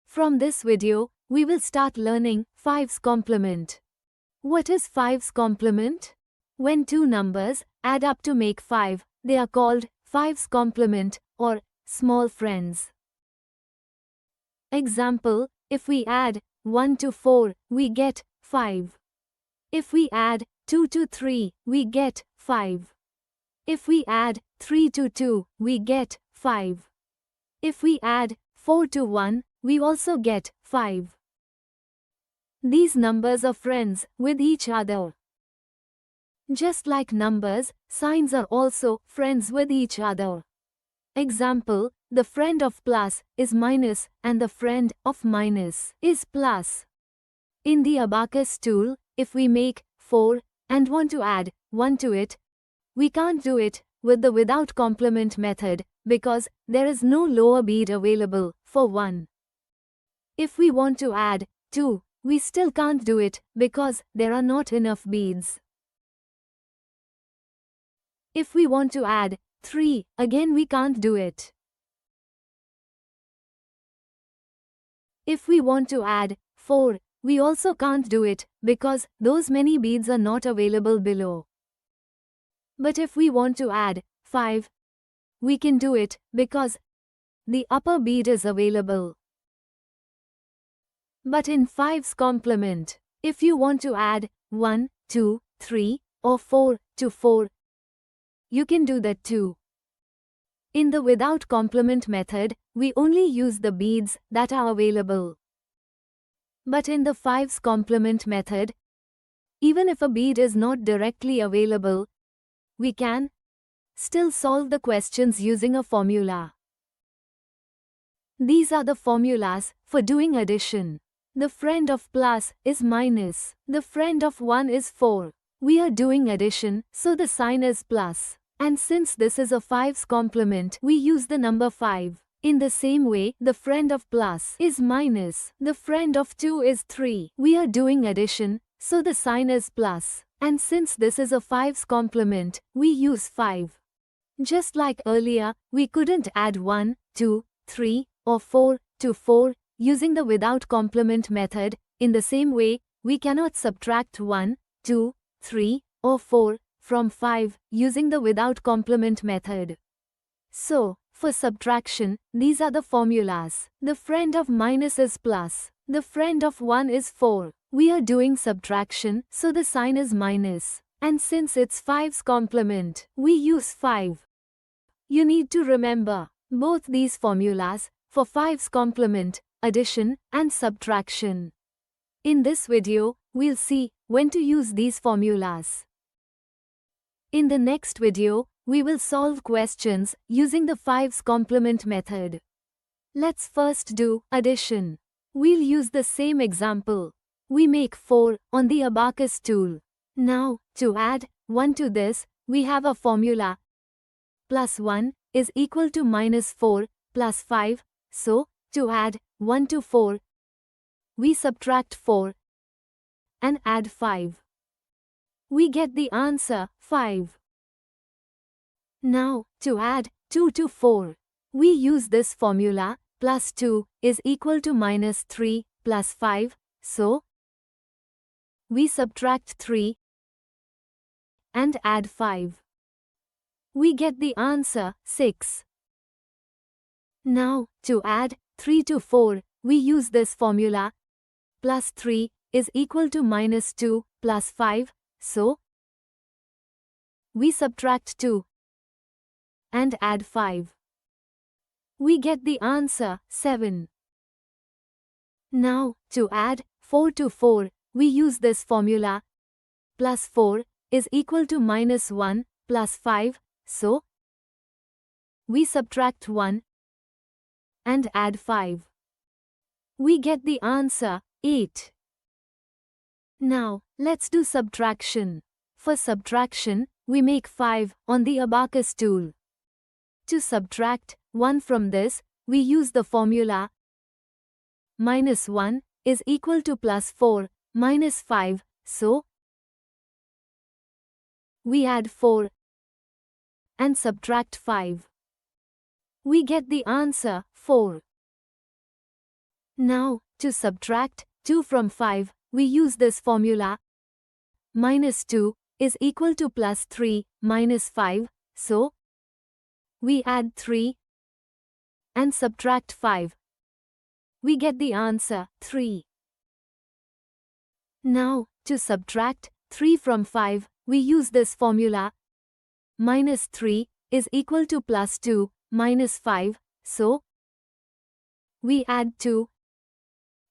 From this video, we will start learning 5's complement. What is 5's complement? When two numbers add up to make 5, they are called 5's complement or small friends. Example, if we add 1 to 4, we get 5. If we add 2 to 3, we get 5. If we add 3 to 2, we get 5. If we add 4 to 1, we also get 5. These numbers are friends with each other. Just like numbers, signs are also friends with each other. Example, the friend of plus is minus and the friend of minus is plus. In the abacus tool, if we make 4 and want to add 1 to it, we can't do it with the without complement method because there is no lower bead available for 1. If we want to add 2, we still can't do it because there are not enough beads. If we want to add 3, again we can't do it. If we want to add 4, we also can't do it because those many beads are not available below. But if we want to add 5, we can do it because the upper bead is available. But in 5's complement, if you want to add 1, 2, 3, or 4 to 4, you can do that too. In the without complement method, we only use the beads that are available. But in the 5's complement method, even if a bead is not directly available, we can still solve the questions using a formula. These are the formulas for doing addition. The friend of plus is minus. The friend of 1 is 4. We are doing addition, so the sign is plus. And since this is a 5's complement, we use the number 5. In the same way, the friend of plus is minus. The friend of 2 is 3. We are doing addition, so the sign is plus. And since this is a 5's complement, we use 5. Just like earlier, we couldn't add 1, 2, 3, or 4 to 4 using the without complement method. In the same way, we cannot subtract 1, 2, 3, or 4 from 5 using the without complement method. So, for subtraction, these are the formulas. The friend of minus is plus. The friend of 1 is 4. We are doing subtraction, so the sign is minus. And since it's 5's complement, we use 5. You need to remember both these formulas for 5's complement, addition and subtraction. In this video, we'll see when to use these formulas. In the next video, we will solve questions using the 5's complement method. Let's first do addition. We'll use the same example. We make 4 on the abacus tool. Now, to add 1 to this, we have a formula. Plus 1 is equal to minus 4 plus 5. So, to add 1 to 4, we subtract 4 and add 5. We get the answer 5. Now, to add 2 to 4, we use this formula. Plus 2 is equal to minus 3 plus 5. So, we subtract 3 and add 5. We get the answer 6. Now, to add 3 to 4, we use this formula. Plus 3 is equal to minus 2 plus 5. So, we subtract 2 and add 5. We get the answer 7. Now, to add 4 to 4, we use this formula. Plus 4 is equal to minus 1 plus 5. So, we subtract 1 and add 5. We get the answer 8. Now, let's do subtraction. For subtraction, we make 5 on the abacus tool. To subtract 1 from this, we use the formula. Minus 1 is equal to plus 4 minus 5. So, we add 4 and subtract 5. We get the answer 4. Now, to subtract 2 from 5, we use this formula. Minus 2 is equal to plus 3 minus 5, so we add 3 and subtract 5. We get the answer, 3. Now, to subtract 3 from 5, we use this formula. Minus 3 is equal to plus 2 minus 5, so we add 2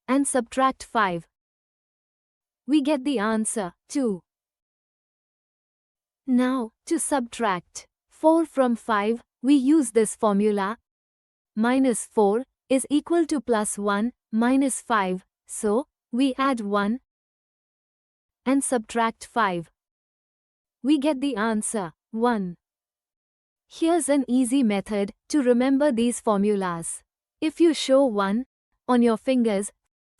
and subtract 5. We get the answer, 2. Now, to subtract 4 from 5, we use this formula. Minus 4 is equal to plus 1 minus 5, so we add 1 and subtract 5. We get the answer, 1. Here's an easy method to remember these formulas. If you show 1 on your fingers,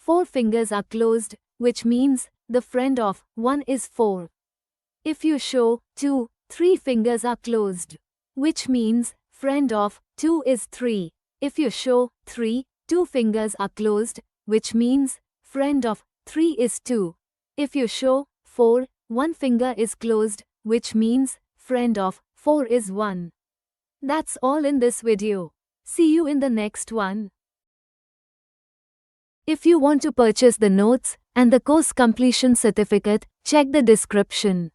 4 fingers are closed, which means the friend of 1 is 4. If you show 2, 3 fingers are closed, which means friend of 2 is 3. If you show 3, 2 fingers are closed, which means friend of 3 is 2. If you show 4, 1 finger is closed, which means friend of 4 is 1. That's all in this video. See you in the next one. If you want to purchase the notes and the course completion certificate, check the description.